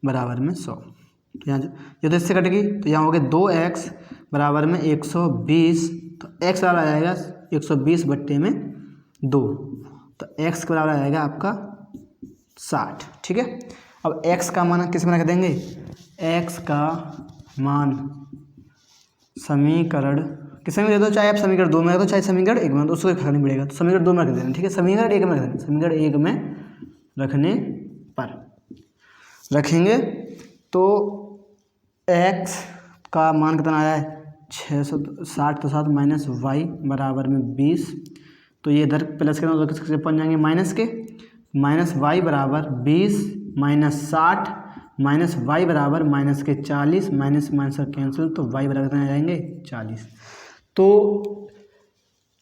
बराबर में 100। तो यहाँ ये तो इससे कट गई, तो यहाँ हो गया 2x बराबर में 120, तो x बराबर आ जाएगा 120 बट्टे में 2, तो x के बराबर आ जाएगा आपका 60। ठीक है, अब x का मान किस में रख देंगे, x का मान समीकरण किस में दे दो, चाहे आप समीकरण 2 में रख दो चाहे समीकरण 1 में, तो उसको फर्क नहीं पड़ेगा, तो समीकरण 2 में रख देना। ठीक है, समीकरण 1 में रख देना, समीकरण 1 में रखने पर रखेंगे तो x का मान कितना आया है 660 तो 7 माइनस वाई बराबर में 20, तो ये इधर प्लस के तो किसके पहुँच जाएंगे माइनस के, माइनस वाई बराबर 20 माइनस 60 माइनस वाई बराबर माइनस के 40, माइनस माइनस कैंसिल, तो वाई बराबर कितना आ जाएंगे 40। तो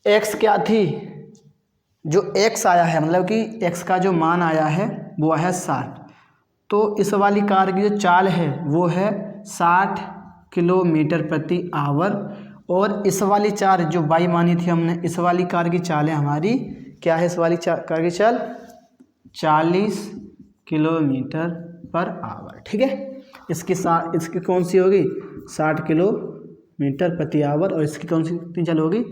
x क्या थी, जो x आया है मतलब कि x का जो मान आया है वो आया 60, तो इस वाली कार की जो चाल है वो है 60 किलोमीटर प्रति आवर, और इस वाली चाल जो y मानी थी हमने, इस वाली कार की चाल है हमारी क्या है, इस वाली कार की चाल 40 किलोमीटर पर आवर। ठीक है, इसकी कौन सी होगी 60 किलोमीटर प्रति आवर, और इसकी कौन सी कितनी चाल होगी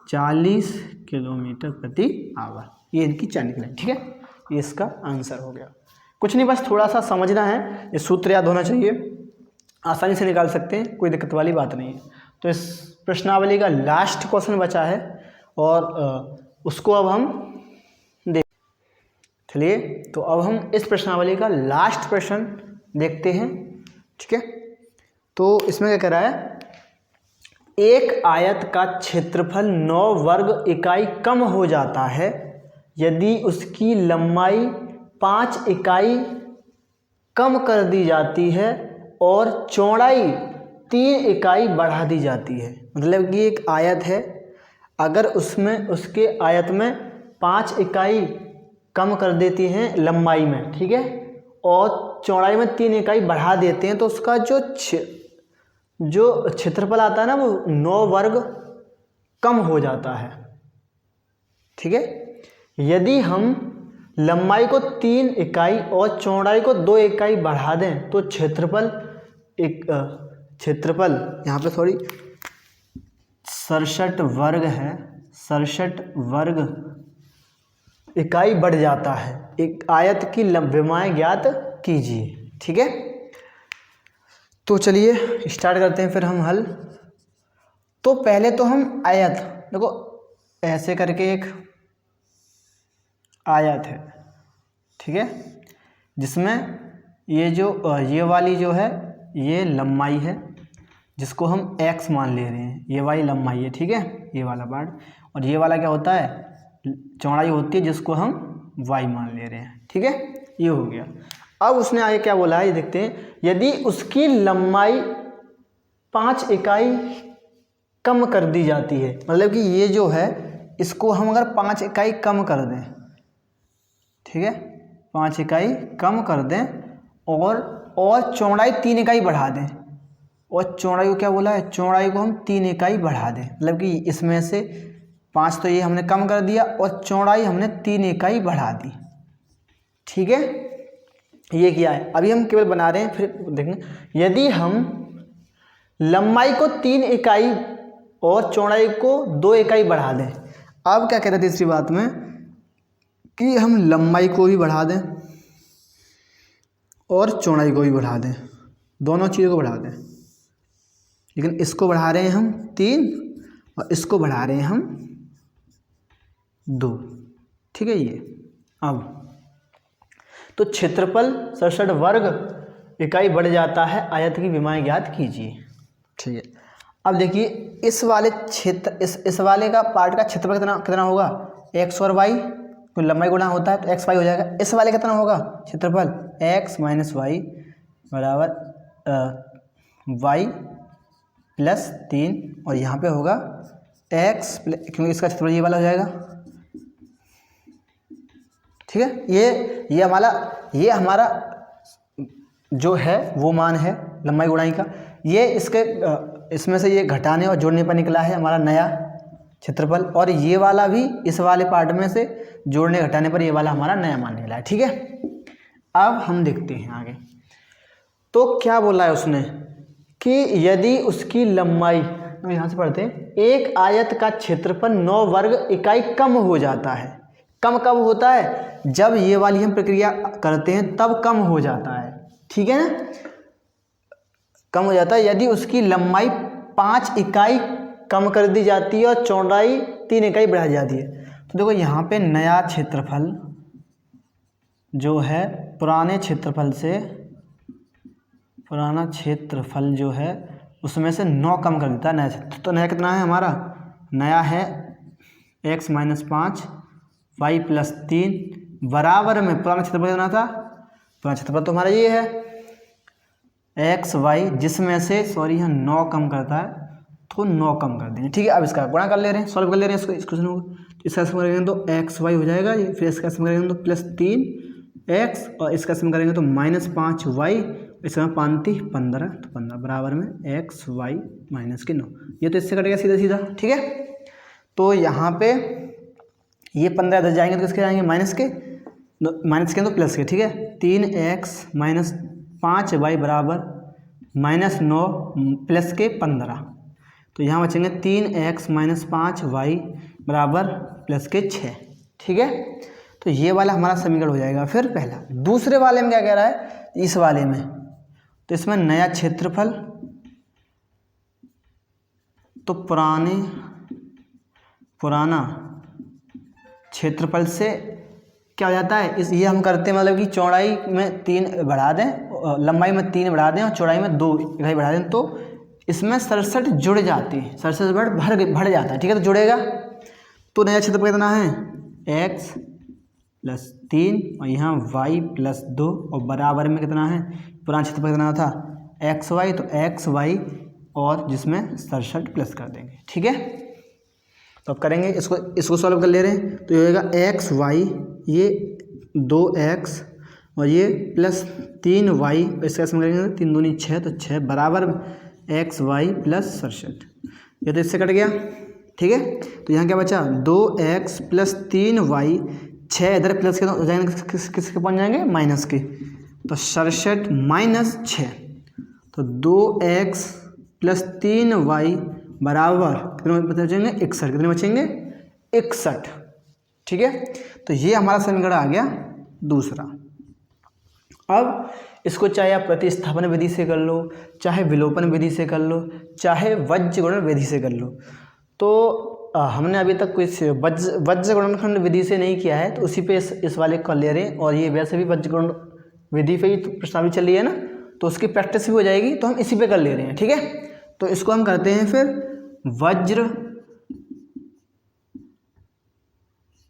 40 किलोमीटर प्रति आवर। ये इनकी चाल निकली। ठीक है, ये इसका आंसर हो गया। कुछ नहीं, बस थोड़ा सा समझना है, ये सूत्र याद होना चाहिए, आसानी से निकाल सकते हैं, कोई दिक्कत वाली बात नहीं है। तो इस प्रश्नावली का लास्ट क्वेश्चन बचा है और उसको अब हम चलिए, तो अब हम इस प्रश्नावली का लास्ट प्रश्न देखते हैं। ठीक है, तो इसमें क्या कह रहा है, एक आयत का क्षेत्रफल 9 वर्ग इकाई कम हो जाता है यदि उसकी लंबाई 5 इकाई कम कर दी जाती है और चौड़ाई 3 इकाई बढ़ा दी जाती है। मतलब कि एक आयत है, अगर उसमें उसके आयत में 5 इकाई कम कर देती हैं लंबाई में, ठीक है, और चौड़ाई में 3 इकाई बढ़ा देते हैं, तो उसका जो क्षेत्रफल आता है ना वो 9 वर्ग कम हो जाता है। ठीक है, यदि हम लंबाई को 3 इकाई और चौड़ाई को 2 इकाई बढ़ा दें तो क्षेत्रफल यहाँ पे थोड़ी 67 वर्ग है, 67 वर्ग इकाई बढ़ जाता है। एक आयत की लंबाई ज्ञात कीजिए। ठीक है, तो चलिए स्टार्ट करते हैं फिर हम हल। तो पहले तो हम आयत, देखो ऐसे करके एक आयत है, ठीक है, जिसमें ये वाली जो है ये लंबाई है जिसको हम x मान ले रहे हैं, ये वाली लंबाई है, ठीक है, ये वाला पार्ट, और ये वाला क्या होता है चौड़ाई होती है जिसको हम y मान ले रहे हैं। ठीक है, ये हो गया। अब उसने आगे क्या बोला है ये देखते हैं, यदि उसकी लंबाई 5 इकाई कम कर दी जाती है, मतलब कि ये जो है इसको हम अगर 5 इकाई कम कर दें, ठीक है, 5 इकाई कम कर दें और चौड़ाई 3 इकाई बढ़ा दें, और चौड़ाई को क्या बोला है, चौड़ाई को हम 3 इकाई बढ़ा दें, मतलब कि इसमें से 5 तो ये हमने कम कर दिया और चौड़ाई हमने 3 इकाई बढ़ा दी। ठीक है, ये किया है। अभी हम केवल बना रहे हैं, फिर देखेंगे। यदि हम लंबाई को 3 इकाई और चौड़ाई को 2 इकाई बढ़ा दें, अब क्या कह रहे थे तीसरी बात में कि हम लंबाई को भी बढ़ा दें और चौड़ाई को भी बढ़ा दें, दोनों चीज़ों को बढ़ा दें। लेकिन इसको बढ़ा रहे हैं हम 3 और इसको बढ़ा रहे हैं हम 2। ठीक है, ये अब तो क्षेत्रफल 67 वर्ग इकाई बढ़ जाता है, आयत की विमाएँ ज्ञात कीजिए। ठीक है, अब देखिए इस वाले क्षेत्र इस वाले का पार्ट का क्षेत्रफल कितना होगा, x और y, कोई लंबाई गुणा होता है तो x y हो जाएगा। इस वाले कितना होगा क्षेत्रफल, x माइनस वाई बराबर y प्लस 3, और यहाँ पे होगा x, क्योंकि इसका क्षेत्रफल ये वाला हो जाएगा। ठीक है, ये हमारा जो है वो मान है लंबाई गुणाई का। ये इसमें से ये घटाने और जोड़ने पर निकला है हमारा नया क्षेत्रफल, और ये वाला भी इस वाले पार्ट में से जोड़ने घटाने पर ये वाला हमारा नया मान निकला है। ठीक है, अब हम देखते हैं आगे। तो क्या बोला है उसने कि यदि उसकी लंबाई, तो यहाँ से पढ़ते हैं, एक आयत का क्षेत्रफल 9 वर्ग इकाई कम हो जाता है। कम कब होता है, जब ये वाली हम प्रक्रिया करते हैं तब कम हो जाता है। ठीक है ना, कम हो जाता है यदि उसकी लंबाई 5 इकाई कम कर दी जाती है और चौड़ाई 3 इकाई बढ़ा जाती है। तो देखो यहाँ पे नया क्षेत्रफल जो है पुराना क्षेत्रफल जो है उसमें से 9 कम कर देता है नया क्षेत्र। तो नया कितना है हमारा, नया है x माइनस 5 y प्लस 3 बराबर में पुराना क्षेत्रफल कितना था, पुराना क्षेत्रफल तो हमारा ये है एक्स वाई, जिसमें से यहाँ 9 कम करता है तो 9 कम कर देंगे। ठीक है, अब इसका गुणा कर ले रहे हैं, सॉल्व कर ले रहे हैं इस क्वेश्चन को। तो इसका सम करेंगे तो एक्स वाई हो जाएगा, फिर इसका सम करेंगे तो प्लस 3 एक्स, और इसका सम करेंगे तो माइनस 5 वाई, इसका 5 15, तो 15 बराबर में एक्स वाई माइनस के 9। ये तो इससे कटेगा सीधा सीधा। ठीक है, तो यहाँ पे ये 15 इधर जाएंगे तो किसके जाएंगे, माइनस के तो प्लस के। ठीक है, 3x माइनस 5y बराबर माइनस 9 प्लस के 15, तो यहाँ बचेंगे 3x माइनस 5y बराबर प्लस के 6। ठीक है, तो ये वाला हमारा समीकरण हो जाएगा। फिर पहला, दूसरे वाले में क्या कह रहा है, इस वाले में तो इसमें नया क्षेत्रफल, तो पुराना क्षेत्रफल से क्या हो जाता है, ये हम करते हैं, मतलब कि चौड़ाई में 3 बढ़ा दें, लंबाई में 3 बढ़ा दें और चौड़ाई में 2 इकाई बढ़ा दें, तो इसमें 67 जुड़ जाती है, 67 बढ़ जाता है। ठीक है, तो जुड़ेगा। तो नया क्षेत्रफल कितना है, x प्लस 3 और यहाँ y प्लस 2, और बराबर में कितना है, पुराना क्षेत्रफल कितना था एक्स वाई, तो एक्स वाई और जिसमें 67 प्लस कर देंगे। ठीक है, तो अब करेंगे इसको सॉल्व कर ले रहे हैं, तो ये होगा एक्स वाई, ये 2x और ये प्लस 3y, इसका सम करेंगे 3 दूनी 6, तो 6 बराबर एक्स वाई प्लस 67। ये तो इससे कट गया। ठीक है, तो यहाँ क्या बचा, 2x प्लस 3y, 6 इधर प्लस के तो जाएंगे किसके पहुँच जाएंगे, माइनस के, तो 67 माइनस 6, तो 2x प्लस 3y बराबर कितने बचेंगे, 61। कितने बचेंगे, 61। ठीक है, तो ये हमारा समीकरण आ गया दूसरा। अब इसको चाहे आप प्रतिस्थापन विधि से कर लो, चाहे विलोपन विधि से कर लो, चाहे वज्र गुणन विधि से कर लो। तो हमने अभी तक कुछ वज्र गुणनखंड विधि से नहीं किया है, तो उसी पे इस वाले कर ले रहे हैं, और ये वैसे भी वज्र गुणन विधि पे ही तो प्रश्नावली चल रही है ना, तो उसकी प्रैक्टिस भी हो जाएगी, तो हम इसी पे कर ले रहे हैं। ठीक है, तो इसको हम करते हैं फिर वज्र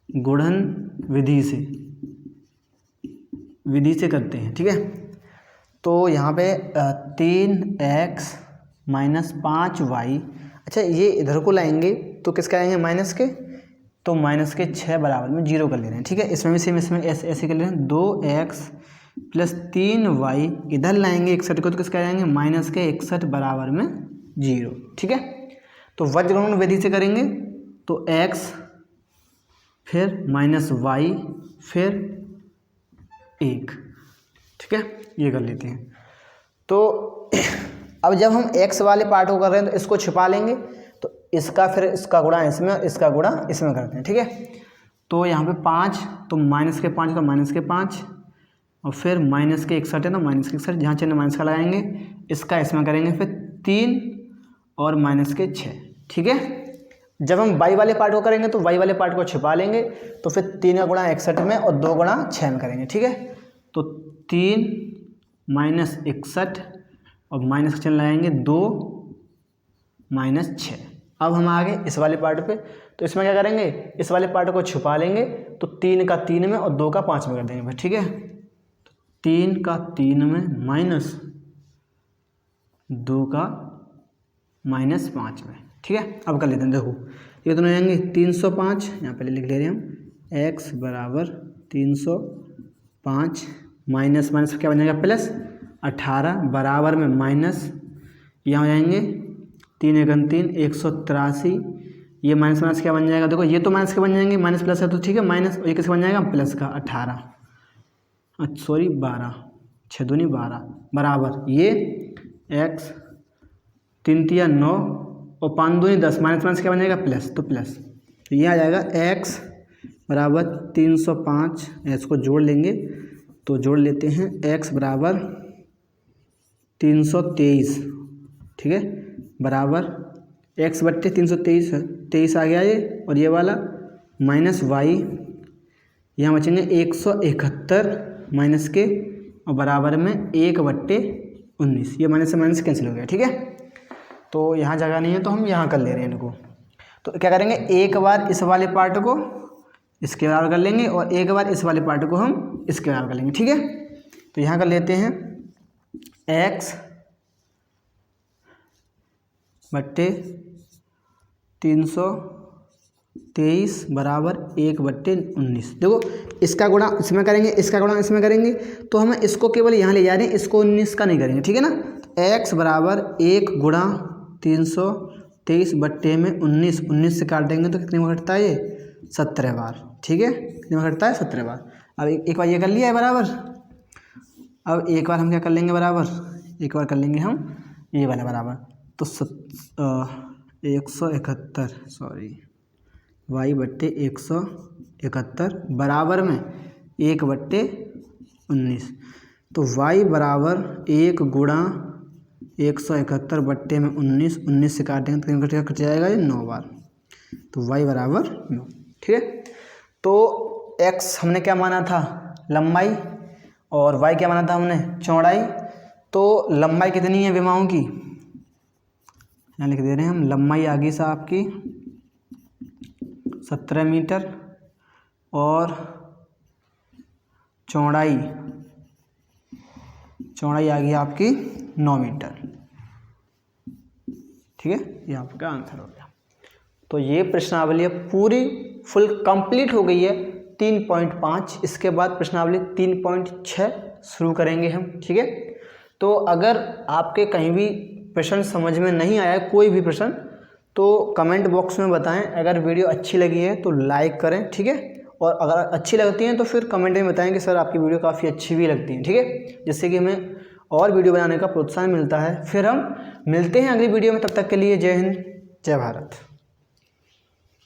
गुणन विधि से करते हैं। ठीक है, तो यहाँ पे 3x माइनस 5y, अच्छा ये इधर को लाएंगे तो किसका आएंगे, माइनस के, तो माइनस के 6 बराबर में 0 कर ले रहे हैं। ठीक है, इसमें भी सेम, इसमें ऐसे कर ले रहे हैं, 2x प्लस 3y इधर लाएंगे 61 को तो किसका जाएंगे माइनस के 61 बराबर में 0। ठीक है, तो वज्रगुणन विधि से करेंगे तो x फिर माइनस y फिर 1। ठीक है, ये कर लेते हैं। तो अब जब हम x वाले पार्ट को कर रहे हैं तो इसको छिपा लेंगे, तो इसका फिर इसका गुणा इसमें, इसका गुणा इसमें करते हैं। ठीक है, तो यहाँ पे 5 तो माइनस के 5 का माइनस के 5 और फिर माइनस के 61 है ना माइनस के 61, जहाँ चिन्ह माइनस का लगाएंगे इसका इसमें करेंगे, फिर 3 और माइनस के 6। ठीक है, जब हम y वाले पार्ट को करेंगे तो y वाले पार्ट को छिपा लेंगे, तो फिर 3 का गुणा 61 में और 2 गुणा 6 में करेंगे। ठीक है, तो 3 माइनस 61 और माइनस का चिन्ह लगाएंगे 2 माइनस 6। अब हम आ गए इस वाले पार्ट पे, तो इसमें क्या करेंगे इस वाले पार्ट को छुपा लेंगे, तो 3 का 3 में और 2 का 5 में कर देंगे भाई। ठीक है, 3 का 3 में माइनस 2 का माइनस 5 में। ठीक है, अब कर लेते हैं, देखो ये दोनों आएंगे 305, यहाँ पहले लिख ले रहे हैं हम x बराबर 305 माइनस माइनस क्या बन जाएगा प्लस 18 बराबर में माइनस, यहाँ हो जाएंगे 3 एकम 3 183, ये माइनस माइनस क्या बन जाएगा, देखो ये तो माइनस के बन जाएंगे, माइनस प्लस है तो ठीक है माइनस, ये किसका बन जाएगा प्लस का 18 सॉरी 12 6 दूनी 12 बराबर ये x 3 तिया 9 और 5 दूनी 10 माइनस माइनस क्या बन जाएगा प्लस, तो प्लस, तो ये आ जाएगा x बराबर 305, इसको जोड़ लेंगे तो जोड़ लेते हैं x बराबर 323। ठीक है, बराबर x बट्टे 323 है, 23 आ गया ये, और ये वाला माइनस y, यहाँ बचेंगे 171 माइनस के और बराबर में 1/19, ये माइनस से माइनस कैंसिल हो गया। ठीक है, तो यहाँ जगह नहीं है तो हम यहाँ कर ले रहे हैं इनको, तो क्या करेंगे एक बार इस वाले पार्ट को इसके बराबर कर लेंगे और एक बार इस वाले पार्ट को हम इसके बराबर कर लेंगे। ठीक है, तो यहाँ कर लेते हैं x बट्टे 323 बराबर 1/19। देखो इसका गुणा इसमें करेंगे, इसका गुणा इसमें करेंगे, तो हम इसको केवल यहाँ ले जा रहे हैं, इसको 19 का नहीं करेंगे। ठीक है ना, x बराबर 1 गुणा 323 बट्टे में 19, 19 से काट देंगे तो कितने में घटता है ये 17 बार। ठीक है, कितने में घटता है 17 बार। अब एक बार ये कर लिया है बराबर, अब एक बार हम क्या कर लेंगे बराबर, एक बार कर लेंगे हम ये वाला बराबर, तो 171 सॉरी y बट्टे 171 बराबर में 1/19, तो y बराबर 1 गुणा 171 बट्टे में 19, 19 से काटेंगे तो कट जाएगा ये 9 बार, तो y बराबर 9। ठीक है, तो x हमने क्या माना था लंबाई और y क्या माना था हमने चौड़ाई, तो लंबाई कितनी है विमाओं की, यहाँ लिख दे रहे हैं हम, लंबाई आ गई साहब आपकी 17 मीटर और चौड़ाई आ गई आपकी 9 मीटर। ठीक है, ये आपका आंसर हो गया। तो ये प्रश्नावली पूरी फुल कंप्लीट हो गई है 3.5। इसके बाद प्रश्नावली 3.6 शुरू करेंगे हम। ठीक है, तो अगर आपके कहीं भी प्रश्न समझ में नहीं आया कोई भी प्रश्न, तो कमेंट बॉक्स में बताएं। अगर वीडियो अच्छी लगी है तो लाइक करें। ठीक है, और अगर अच्छी लगती हैं तो फिर कमेंट में बताएं कि सर आपकी वीडियो काफ़ी अच्छी भी लगती है। ठीक है, जिससे कि हमें और वीडियो बनाने का प्रोत्साहन मिलता है। फिर हम मिलते हैं अगली वीडियो में, तब तक के लिए जय हिंद जय भारत।